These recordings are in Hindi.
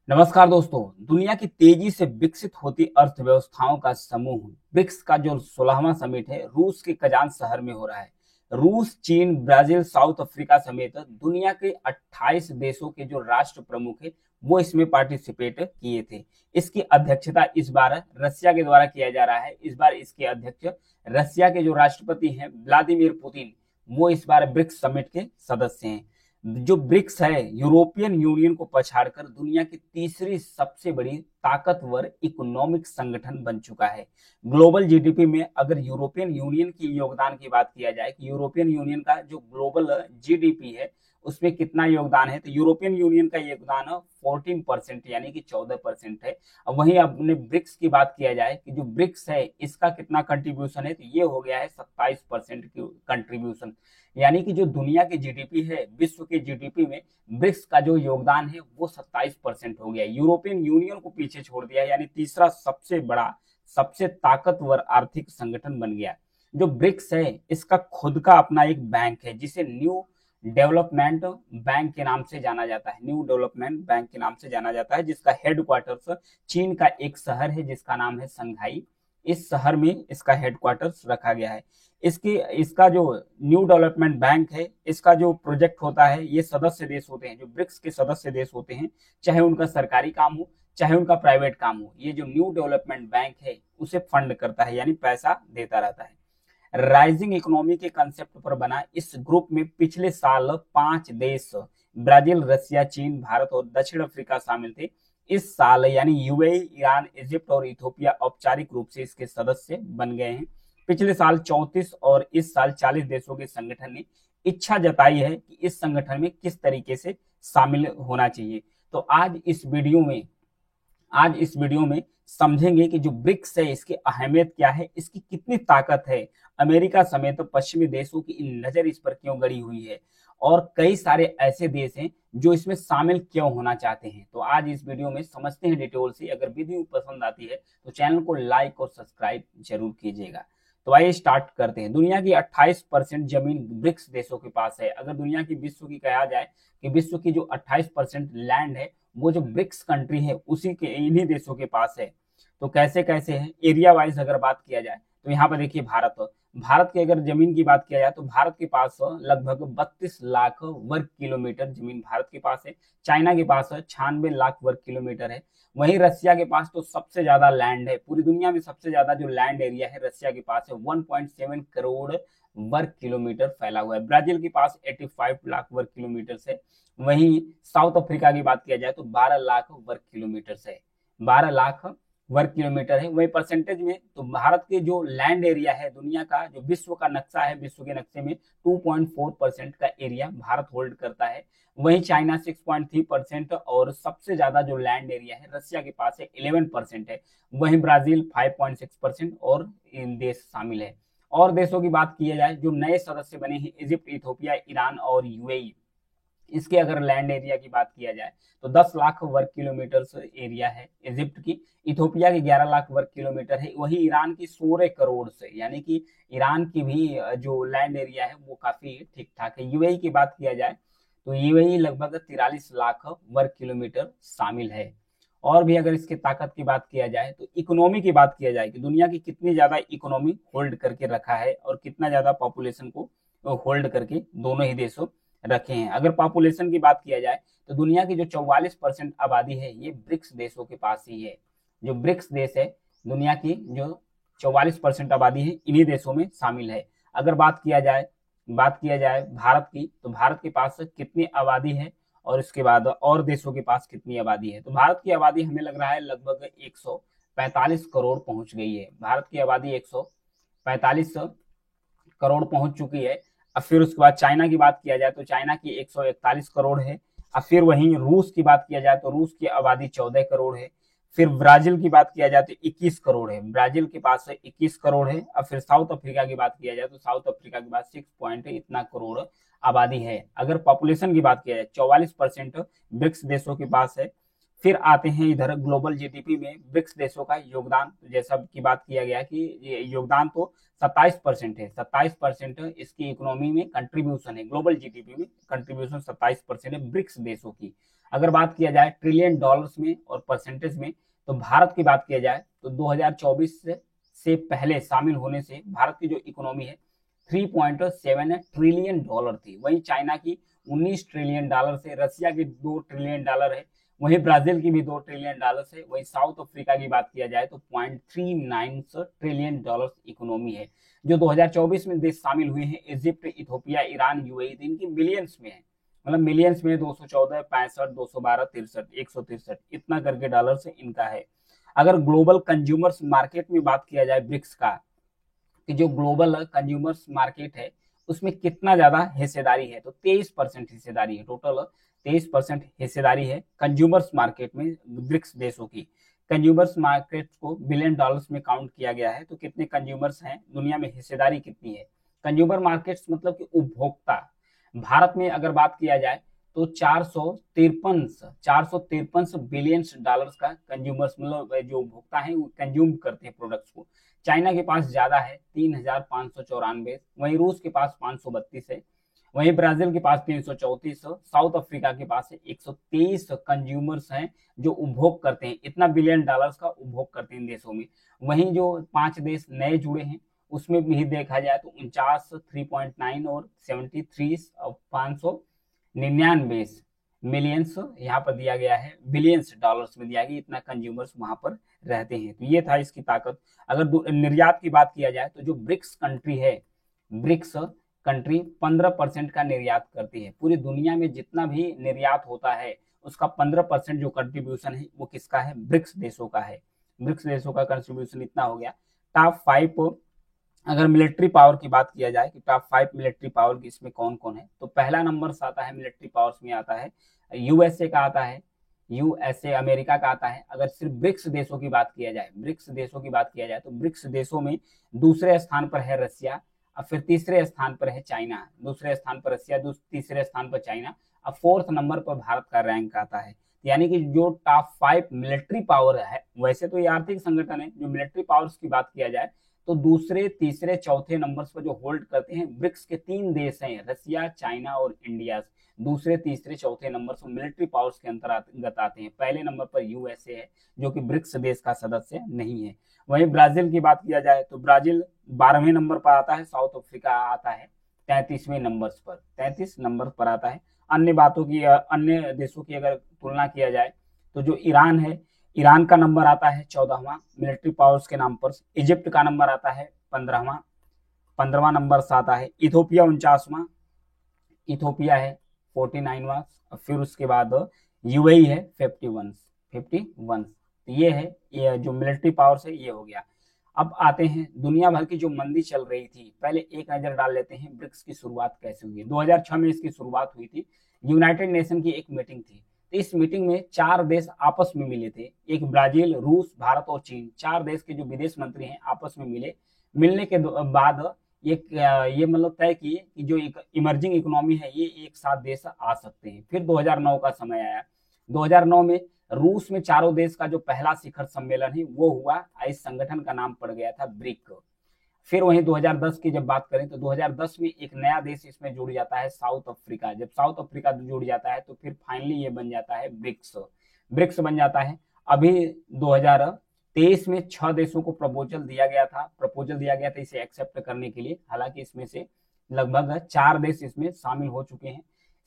नमस्कार दोस्तों। दुनिया की तेजी से विकसित होती अर्थव्यवस्थाओं का समूह ब्रिक्स का जो 16वां समिट है रूस के कजान शहर में हो रहा है। रूस, चीन, ब्राजील, साउथ अफ्रीका समेत दुनिया के 28 देशों के जो राष्ट्र प्रमुख है वो इसमें पार्टिसिपेट किए थे। इसकी अध्यक्षता इस बार रसिया के द्वारा किया जा रहा है। इस बार इसके अध्यक्ष रसिया के जो राष्ट्रपति हैं व्लादिमीर पुतिन, वो इस बार ब्रिक्स समिट के सदस्य हैं। जो ब्रिक्स है यूरोपियन यूनियन को पछाड़कर दुनिया की तीसरी सबसे बड़ी ताकतवर इकोनॉमिक संगठन बन चुका है। ग्लोबल जीडीपी में अगर यूरोपियन यूनियन की योगदान की बात किया जाए कि यूरोपियन यूनियन का जो ग्लोबल जीडीपी है उसमें कितना योगदान है, तो यूरोपियन यूनियन का योगदान 14% यानी कि 14% है। अब वहीं अपने ब्रिक्स की बात किया जाए कि जो ब्रिक्स है इसका कितना कंट्रीब्यूशन है, तो ये हो गया है 27% की कंट्रीब्यूशन। यानी कि जो दुनिया की जीडीपी है, विश्व के जीडीपी में ब्रिक्स का जो योगदान है वो 27% हो गया। यूरोपियन यूनियन को पीछे छोड़ दिया, यानी तीसरा सबसे बड़ा, सबसे ताकतवर आर्थिक संगठन बन गया। जो ब्रिक्स है इसका खुद का अपना एक बैंक है जिसे न्यू डेवलपमेंट बैंक के नाम से जाना जाता है। न्यू डेवलपमेंट बैंक के नाम से जाना जाता है, जिसका हेडक्वार्टर्स चीन का एक शहर है जिसका नाम है संघाई। इस शहर में इसका हेडक्वार्टर्स रखा गया है। इसकी इसका जो न्यू डेवलपमेंट बैंक है, इसका जो प्रोजेक्ट होता है, ये सदस्य देश होते हैं, जो ब्रिक्स के सदस्य देश होते हैं, चाहे उनका सरकारी काम हो चाहे उनका प्राइवेट काम हो, ये जो न्यू डेवलपमेंट बैंक है उसे फंड करता है, यानी पैसा देता रहता है। राइजिंग इकोनॉमी के कंसेप्ट पर बना इस ग्रुप में पिछले साल 5 देश ब्राजील, रसिया, चीन, भारत और दक्षिण अफ्रीका शामिल थे। इस साल यानी यूएई, ईरान, इजिप्ट और इथोपिया औपचारिक रूप से इसके सदस्य बन गए हैं। पिछले साल 34 और इस साल 40 देशों के संगठन ने इच्छा जताई है कि इस संगठन में किस तरीके से शामिल होना चाहिए। तो आज इस वीडियो में समझेंगे कि जो ब्रिक्स है इसकी अहमियत क्या है, इसकी कितनी ताकत है, अमेरिका समेत पश्चिमी देशों की नजर इस पर क्यों गड़ी हुई है, और कई सारे ऐसे देश हैं जो इसमें शामिल क्यों होना चाहते हैं। तो आज इस वीडियो में समझते हैं डिटेल से। अगर वीडियो पसंद आती है तो चैनल को लाइक और सब्सक्राइब जरूर कीजिएगा। तो आइए स्टार्ट करते हैं। दुनिया की 28% जमीन ब्रिक्स देशों के पास है। अगर दुनिया की विश्व की कहा जाए कि विश्व की जो 28% लैंड है वो जो ब्रिक्स कंट्री है उसी के इन्हीं देशों के पास है। तो कैसे कैसे है एरिया वाइज अगर बात किया जाए तो यहाँ पर देखिए भारत की अगर जमीन की बात किया जाए तो भारत के पास लगभग 32 लाख वर्ग किलोमीटर जमीन भारत के पास है। चाइना के पास 96 लाख वर्ग किलोमीटर है। वहीं रसिया के पास तो सबसे ज्यादा लैंड है, पूरी दुनिया में सबसे ज्यादा जो लैंड एरिया है रसिया के पास है, 1.7 करोड़ वर्ग किलोमीटर फैला हुआ है। ब्राजील के पास 85 लाख वर्ग किलोमीटर से। वहीं साउथ अफ्रीका की बात किया जाए तो 12 लाख वर्ग किलोमीटर से, 12 लाख वर्ग किलोमीटर है। वही परसेंटेज में तो भारत के जो लैंड एरिया है, दुनिया का जो विश्व का नक्शा है, विश्व के नक्शे में 2.4% का एरिया भारत होल्ड करता है। वहीं चाइना 6.3% और सबसे ज्यादा जो लैंड एरिया है रसिया के पास है 11% है। वहीं ब्राजील 5.6% और इन देश शामिल है। और देशों की बात की जाए जो नए सदस्य बने हैं, इजिप्ट, इथोपिया, ईरान और यूएई, इसके अगर लैंड एरिया की बात किया जाए तो 10 लाख वर्ग किलोमीटर एरिया है इजिप्ट की। इथोपिया की 11 लाख वर्ग किलोमीटर है। वही ईरान की 16 करोड़ से, यानी कि ईरान की भी जो लैंड एरिया है वो काफी ठीक ठाक है। यूएई की बात किया जाए तो यूएई लगभग 43 लाख वर्ग किलोमीटर शामिल है। और भी अगर इसके ताकत की बात किया जाए तो इकोनॉमी की बात किया जाए कि दुनिया की कितनी ज्यादा इकोनॉमी होल्ड करके रखा है और कितना ज्यादा पॉपुलेशन को होल्ड करके दोनों ही देशों रखे हैं। अगर पॉपुलेशन की बात किया जाए तो दुनिया की जो 44% आबादी है ये ब्रिक्स देशों के पास ही है। जो ब्रिक्स देश है दुनिया की जो 44% आबादी है इन्हीं देशों में शामिल है। अगर बात किया जाए भारत की, तो भारत के पास कितनी आबादी है और इसके बाद और देशों के पास कितनी आबादी है। तो भारत की आबादी हमें लग रहा है लगभग 145 करोड़ पहुंच गई है। भारत की आबादी 145 करोड़ पहुंच चुकी है। अब फिर उसके बाद चाइना की बात किया जाए तो चाइना की 141 करोड़ है। अब फिर वहीं रूस की बात किया जाए तो रूस की आबादी 14 करोड़ है। फिर ब्राजील की बात किया जाए तो 21 करोड़ है, ब्राजील के पास 21 करोड़ है। अब फिर साउथ अफ्रीका की बात किया जाए तो साउथ अफ्रीका के पास 6 पॉइंट इतना करोड़ आबादी है। अगर पॉपुलेशन की बात किया जाए 44% ब्रिक्स देशों के पास है। फिर आते हैं इधर ग्लोबल जीडीपी में ब्रिक्स देशों का योगदान, जैसा की बात किया गया कि ये योगदान तो 27% है। 27% इसकी इकोनॉमी में कंट्रीब्यूशन है, ग्लोबल जीडीपी में कंट्रीब्यूशन 27% है ब्रिक्स देशों की। अगर बात किया जाए ट्रिलियन डॉलर्स में और परसेंटेज में, तो भारत की बात किया जाए तो 2024 से पहले शामिल होने से भारत की जो इकोनॉमी है 3.7 ट्रिलियन डॉलर थी। वहीं चाइना की 19 ट्रिलियन डॉलर से, रशिया की 2 ट्रिलियन डॉलर है, वहीं ब्राजील की भी 2 ट्रिलियन डॉलर है, वहीं साउथ अफ्रीका की बात किया जाए तो 0.39 ट्रिलियन डॉलर इकोनॉमी है। जो 2024 में देश शामिल हुए हैं इजिप्ट, इथोपिया, ईरान, यूएई, इनकी मिलियंस में है, मतलब मिलियंस में 214, 65, 212, 63, 163 इतना करके डॉलर से इनका है। अगर ग्लोबल कंज्यूमर्स मार्केट में बात किया जाए ब्रिक्स का, कि जो ग्लोबल कंज्यूमर्स मार्केट है उसमें कितना ज्यादा हिस्सेदारी है, तो 23% हिस्सेदारी है, टोटल 23% हिस्सेदारी है कंज्यूमर्स मार्केट में ब्रिक्स देशों की। कंज्यूमर्स मार्केट को बिलियन डॉलर्स में काउंट किया गया है, तो कितने कंज्यूमर्स हैं दुनिया में, हिस्सेदारी कितनी है। कंज्यूमर मार्केट्स मतलब कि उपभोक्ता। भारत में अगर बात किया जाए तो 453 बिलियन डॉलर्स का कंज्यूमर्स, मतलब जो उपभोक्ता है वो कंज्यूम करते हैं प्रोडक्ट्स को। चाइना के पास ज्यादा है 3,594, वहीं रूस के पास 532 है, वहीं ब्राजील के पास 334, साउथ अफ्रीका के पास 123 कंज्यूमर्स हैं जो उपभोग करते हैं, इतना बिलियन डॉलर्स का उपभोग करते हैं इन देशों में। वहीं जो 5 देश नए जुड़े हैं उसमें भी देखा जाए तो 49 3.9 और 73 599 मिलियंस यहाँ पर दिया गया है, बिलियंस डॉलर्स में दिया गया, इतना कंज्यूमर्स वहां पर रहते हैं। तो ये था इसकी ताकत। अगर निर्यात की बात किया जाए तो जो ब्रिक्स कंट्री है, ब्रिक्स कंट्री 15% का निर्यात करती है। पूरी दुनिया में जितना भी निर्यात होता है उसका 15% जो कंट्रीब्यूशन है वो किसका है, ब्रिक्स देशों का है। ब्रिक्स देशों का कंट्रीब्यूशन इतना हो गया। टॉप 5 अगर मिलिट्री पावर की बात किया जाए कि टॉप 5 मिलिट्री पावर इसमें कौन कौन है, तो पहला नंबर आता है मिलिट्री पावर्स में आता है यूएसए का आता है, यूएसए अमेरिका का आता है। अगर सिर्फ ब्रिक्स देशों की बात किया जाए, ब्रिक्स देशों की बात किया जाए तो ब्रिक्स देशों में दूसरे स्थान पर है रशिया, अब फिर तीसरे स्थान पर है चाइना, दूसरे स्थान पर रशिया, तीसरे स्थान पर चाइना, अब 4th नंबर पर भारत का रैंक आता है। यानी कि जो टॉप 5 मिलिट्री पावर है, वैसे तो ये आर्थिक संगठन है, जो मिलिट्री पावर्स की बात किया जाए तो दूसरे, तीसरे, चौथे नंबर्स पर जो होल्ड करते हैं ब्रिक्स के 3 देश हैं, रशिया, चाइना और इंडिया। दूसरे, तीसरे, चौथे नंबर पर मिलिट्री पावर्स के अंतर्गत आते हैं। पहले नंबर पर यूएसए है जो कि ब्रिक्स देश का सदस्य नहीं है। वहीं ब्राजील की बात किया जाए तो ब्राजील 12वें नंबर पर आता है, साउथ अफ्रीका आता है 33वें नंबर पर, 33 नंबर पर आता है। अन्य देशों की अगर तुलना किया जाए तो जो ईरान है, ईरान का नंबर आता है 14वां मिलिट्री पावर्स के नाम पर। इजिप्ट का नंबर आता है 15वां नंबर से आता है। इथोपिया 49वां, इथोपिया है 49वां। फिर उसके बाद यूएई है 51। ये है, ये जो मिलिट्री पावर्स है ये हो गया। अब आते हैं दुनिया भर की जो मंदी चल रही थी, पहले एक नजर डाल लेते हैं ब्रिक्स की शुरुआत कैसे हुई। 2006 में इसकी शुरुआत हुई थी। यूनाइटेड नेशन की एक मीटिंग थी, तो इस मीटिंग में 4 देश आपस में मिले थे, एक ब्राजील, रूस, भारत और चीन। 4 देश के जो विदेश मंत्री हैं आपस में मिले। मिलने के बाद ये मतलब तय किए कि जो एक इमर्जिंग इकोनॉमी है ये एक साथ देश आ सकते हैं। फिर 2009 का समय आया। 2009 में रूस में चारों देश का जो पहला शिखर सम्मेलन है वो हुआ। इस संगठन का नाम पड़ गया था ब्रिक। फिर वहीं 2010 की जब बात करें तो 2010 में एक नया देश इसमें जुड़ जाता है, साउथ अफ्रीका। जब साउथ अफ्रीका जुड़ जाता है तो फिर फाइनली ये बन जाता है ब्रिक्स। ब्रिक्स बन जाता है। अभी 2023 में 6 देशों को प्रपोजल दिया गया था इसे एक्सेप्ट करने के लिए। हालांकि इसमें से लगभग 4 देश इसमें शामिल हो चुके हैं।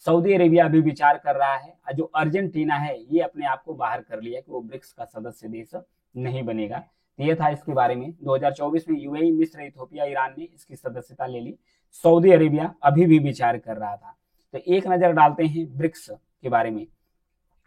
सऊदी अरेबिया अभी विचार कर रहा है, जो अर्जेंटीना है ये अपने आप को बाहर कर लिया कि वो ब्रिक्स का सदस्य देश नहीं बनेगा। ये था इसके बारे में। 2024 में यूएई, मिस्र, इथोपिया, ईरान ने इसकी सदस्यता ले ली। सऊदी अरेबिया अभी भी विचार कर रहा था। तो एक नजर डालते हैं ब्रिक्स के बारे में।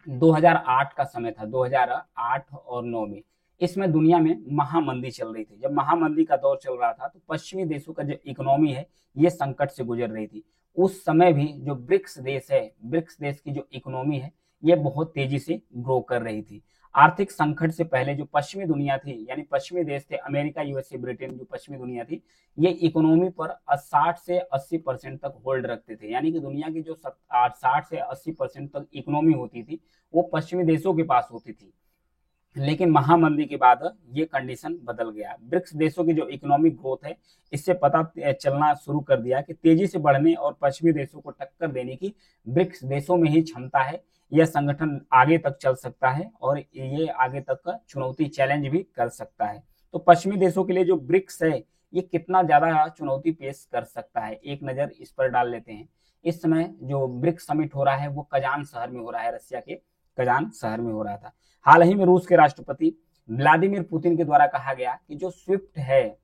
2008 का समय था, 2008 और 9 में इसमें दुनिया में महामंदी चल रही थी। जब महामंदी का दौर चल रहा था तो पश्चिमी देशों का जो इकोनॉमी है ये संकट से गुजर रही थी। उस समय भी जो ब्रिक्स देश है, ब्रिक्स देश की जो इकोनॉमी है ये बहुत तेजी से ग्रो कर रही थी। आर्थिक संकट से पहले जो पश्चिमी दुनिया थी, यानी पश्चिमी देश थे अमेरिका, यूएसए, ब्रिटेन, जो पश्चिमी दुनिया थी ये इकोनॉमी पर 60 से 80% तक होल्ड रखते थे। यानी कि दुनिया की जो 60 से 80% तक इकोनॉमी होती थी वो पश्चिमी देशों के पास होती थी। लेकिन महामंदी के बाद ये कंडीशन बदल गया। ब्रिक्स देशों की जो इकोनॉमिक ग्रोथ है, इससे पता चलना शुरू कर दिया कि तेजी से बढ़ने और पश्चिमी देशों को टक्कर देने की ब्रिक्स देशों में ही क्षमता है। यह संगठन आगे तक चल सकता है और ये आगे तक चुनौती चैलेंज भी कर सकता है। तो पश्चिमी देशों के लिए जो ब्रिक्स है, ये कितना ज्यादा चुनौती पेश कर सकता है, एक नजर इस पर डाल लेते हैं। इस समय जो ब्रिक्स समिट हो रहा है वो कजान शहर में हो रहा है, रसिया के कजान शहर में हो रहा था। हाल ही में रूस के राष्ट्रपति व्लादिमीर पुतिन के द्वारा कहा गया कि जो स्विफ्ट है,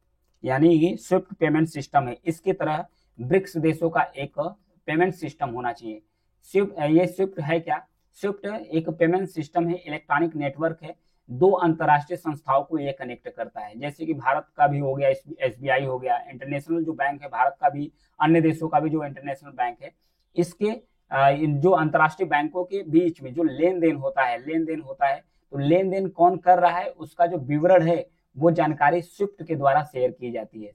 यानी कि स्विफ्ट पेमेंट सिस्टम है, इसकी तरह ब्रिक्स देशों का एक पेमेंट सिस्टम होना चाहिए। स्विफ्ट है क्या? स्विफ्ट एक पेमेंट सिस्टम है, इलेक्ट्रॉनिक नेटवर्क है, दो अंतरराष्ट्रीय संस्थाओं को ये कनेक्ट करता है। जैसे कि भारत का भी हो गया एसबीआई हो गया, इंटरनेशनल जो बैंक है भारत का भी, अन्य देशों का भी जो इंटरनेशनल बैंक है, इसके जो अंतरराष्ट्रीय बैंकों के बीच में जो लेन देन होता है, तो लेन देन कौन कर रहा है उसका जो विवरण है, वो जानकारी स्विफ्ट के द्वारा शेयर की जाती है।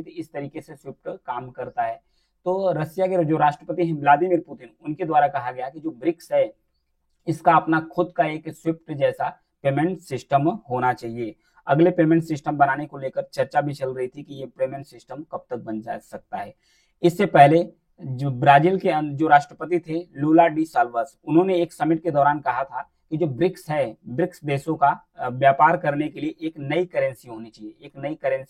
तो इस तरीके से स्विफ्ट काम करता है। तो रसिया के जो राष्ट्रपति हैं व्लादिमीर पुतिन, उनके द्वारा कहा गया कि जो ब्रिक्स है, इसका अपना खुद का एक स्विफ्ट जैसा पेमेंट सिस्टम होना चाहिए। अगले पेमेंट सिस्टम बनाने को लेकर चर्चा भी चल रही थी कि ये पेमेंट सिस्टम कब तक बन जा सकता है। इससे पहले जो ब्राजील के जो राष्ट्रपति थे लूला डी साल्वास, उन्होंने एक समिट के दौरान कहा था कि जो ब्रिक्स है, ब्रिक्स देशों का व्यापार करने के लिए एक नई करेंसी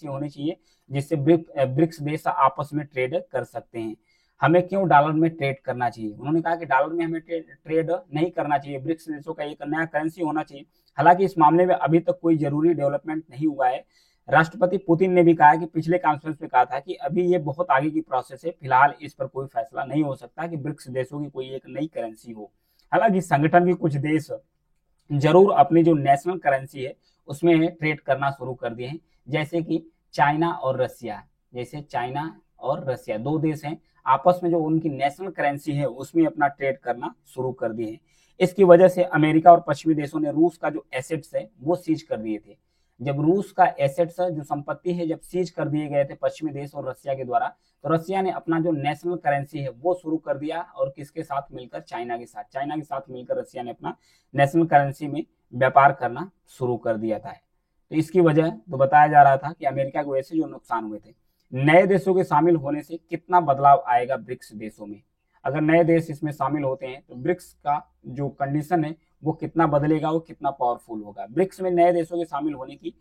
होनी चाहिए, जिससे ब्रिक्स देश आपस में ट्रेड कर सकते हैं। हमें क्यों डॉलर में ट्रेड करना चाहिए? उन्होंने कहा कि डॉलर में हमें ट्रेड नहीं करना चाहिए, ब्रिक्स देशों का एक नया करेंसी होना चाहिए। हालांकि इस मामले में अभी तक कोई जरूरी डेवलपमेंट नहीं हुआ है। राष्ट्रपति पुतिन ने भी कहा कि पिछले कॉन्फ्रेंस में कहा था कि अभी ये बहुत आगे की प्रोसेस है, फिलहाल इस पर कोई फैसला नहीं हो सकता कि ब्रिक्स देशों की कोई एक नई करेंसी हो। हालांकि संगठन के कुछ देश जरूर अपनी जो नेशनल करेंसी है उसमें ट्रेड करना शुरू कर दिए हैं, जैसे कि चाइना और रसिया। दो देश हैं, आपस में जो उनकी नेशनल करेंसी है उसमें अपना ट्रेड करना शुरू कर दिए हैं। इसकी वजह से अमेरिका और पश्चिमी देशों ने रूस का जो एसेट्स है वो सीज कर दिए थे। जब रूस का एसेट्स जो संपत्ति है जब सीज कर दिए गए थे पश्चिमी देश और रसिया के द्वारा, तो रसिया ने अपना जो नेशनल करेंसी है वो शुरू कर दिया, और किसके साथ मिलकर? चाइना के साथ मिलकर रसिया ने अपना नेशनल करेंसी में व्यापार करना शुरू कर दिया था। तो इसकी वजह तो बताया जा रहा था कि अमेरिका को ऐसे जो नुकसान हुए थे। नए देशों के शामिल होने से कितना बदलाव आएगा ब्रिक्स देशों में? अगर नए देश इसमें शामिल होते हैं तो ब्रिक्स का जो कंडीशन है वो कितना बदलेगा, वो कितना पावरफुल होगा। ब्रिक्स में नए देशों के शामिल होने की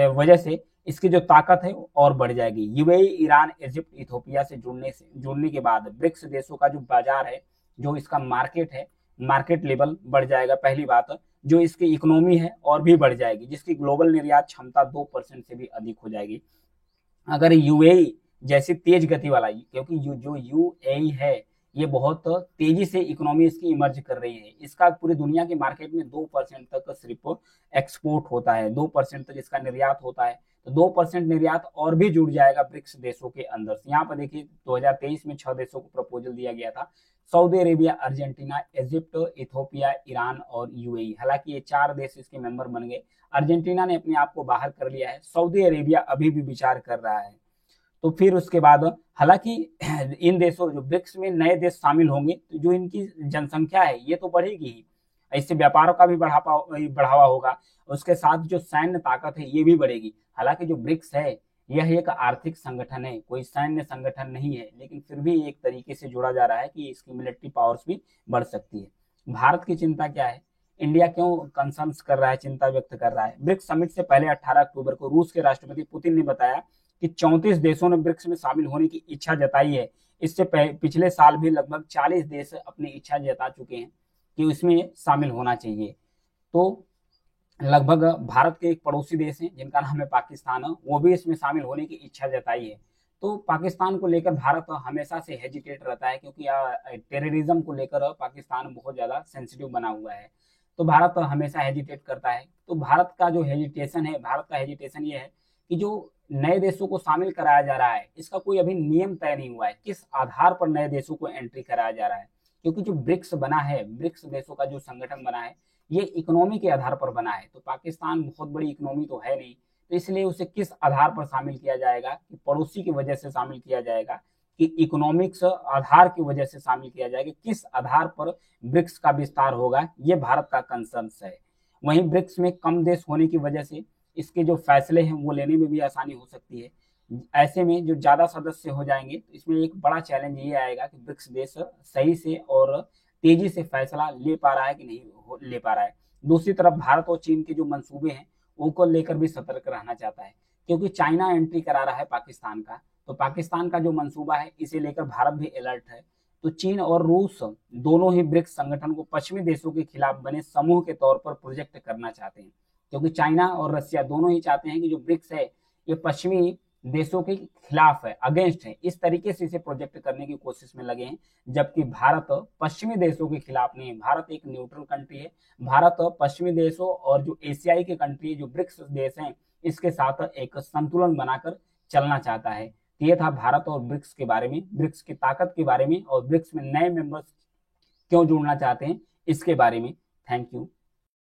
वजह से इसकी जो ताकत है वो और बढ़ जाएगी। यूएई, ईरान, इजिप्ट, इथोपिया से जुड़ने के बाद ब्रिक्स देशों का जो बाजार है, जो इसका मार्केट है, मार्केट लेवल बढ़ जाएगा। पहली बात, जो इसकी इकोनॉमी है और भी बढ़ जाएगी, जिसकी ग्लोबल निर्यात क्षमता 2% से भी अधिक हो जाएगी। अगर यूएई जैसी तेज गति वाला, क्योंकि जो यूएई है ये बहुत तेजी से इकोनॉमी इसकी इमर्ज कर रही है, इसका पूरी दुनिया के मार्केट में 2% तक सिर्फ एक्सपोर्ट होता है, 2% तक इसका निर्यात होता है। तो 2% निर्यात और भी जुड़ जाएगा ब्रिक्स देशों के अंदर। यहाँ पर देखिए 2023 में 6 देशों को प्रपोजल दिया गया था, Saudi Arabia, Argentina, Egypt, Ethiopia, Iran और यूएई। हालांकि ये 4 देश इसके मेंबर बन गए। अर्जेंटीना ने अपने आप को बाहर कर लिया है, सऊदी अरेबिया अभी भी विचार कर रहा है। तो फिर उसके बाद हालांकि इन देशों जो ब्रिक्स में नए देश शामिल होंगे तो जो इनकी जनसंख्या है ये तो बढ़ेगी ही, इससे व्यापारों का भी बढ़ावा होगा, उसके साथ जो सैन्य ताकत है ये भी बढ़ेगी। हालांकि जो ब्रिक्स है यह एक आर्थिक संगठन है, कोई सैन्य संगठन नहीं है, लेकिन फिर भी एक तरीके से जोड़ा जा रहा है कि इसकी मिलिट्री पावर्स भी बढ़ सकती है। भारत की चिंता क्या है? इंडिया क्यों कंसर्न्स कर रहा है, चिंता व्यक्त कर रहा है? ब्रिक्स समिट से पहले 18 अक्टूबर को रूस के राष्ट्रपति पुतिन ने बताया कि 34 देशों ने ब्रिक्स में शामिल होने की इच्छा जताई है। इससे पिछले साल भी लगभग 40 देश अपनी इच्छा जता चुके हैं कि उसमें शामिल होना चाहिए। तो लगभग भारत के एक पड़ोसी देश हैं जिनका नाम है पाकिस्तान, वो भी इसमें शामिल होने की इच्छा जताई है। तो पाकिस्तान को लेकर भारत हमेशा से हेजिटेट रहता है, क्योंकि टेररिज्म को लेकर पाकिस्तान बहुत ज्यादा सेंसिटिव बना हुआ है, तो भारत हमेशा हेजिटेट करता है। तो भारत का हेजिटेशन ये है कि जो नए देशों को शामिल कराया जा रहा है इसका कोई अभी नियम तय नहीं हुआ है, किस आधार पर नए देशों को एंट्री कराया जा रहा है। क्योंकि जो ब्रिक्स बना है, ब्रिक्स देशों का जो संगठन बना है, ये इकोनॉमी के आधार पर बना है। तो पाकिस्तान बहुत बड़ी इकोनॉमी तो है नहीं, तो इसलिए उसे किस आधार पर शामिल किया जाएगा, कि पड़ोसी की वजह से शामिल किया जाएगा, कि इकोनॉमिक्स आधार की वजह से शामिल किया जाएगा, किस आधार पर ब्रिक्स का विस्तार होगा, ये भारत का कंसर्न है। वहीं ब्रिक्स में कम देश होने की वजह से इसके जो फैसले हैं वो लेने में भी आसानी हो सकती है। ऐसे में जो ज्यादा सदस्य हो जाएंगे तो इसमें एक बड़ा चैलेंज ये आएगा कि ब्रिक्स देश सही से और तेजी से फैसला ले पा रहा है कि नहीं ले पा रहा है। दूसरी तरफ भारत और चीन के जो मंसूबे हैं उनको लेकर भी सतर्क रहना चाहता है, क्योंकि चाइना एंट्री करा रहा है पाकिस्तान का, तो पाकिस्तान का जो मंसूबा है इसे लेकर भारत भी अलर्ट है। तो चीन और रूस दोनों ही ब्रिक्स संगठन को पश्चिमी देशों के खिलाफ बने समूह के तौर पर प्रोजेक्ट करना चाहते हैं, क्योंकि चाइना और रसिया दोनों ही चाहते हैं कि जो ब्रिक्स है ये पश्चिमी देशों के खिलाफ है, अगेंस्ट है, इस तरीके से इसे प्रोजेक्ट करने की कोशिश में लगे हैं। जबकि भारत पश्चिमी देशों के खिलाफ नहीं है, भारत एक न्यूट्रल कंट्री है। भारत पश्चिमी देशों और जो एशियाई के कंट्री है, जो ब्रिक्स देश हैं, इसके साथ एक संतुलन बनाकर चलना चाहता है। ये था भारत और ब्रिक्स के बारे में, ब्रिक्स की ताकत के बारे में, और ब्रिक्स में नए मेंबर्स क्यों जुड़ना चाहते हैं इसके बारे में। Thank you.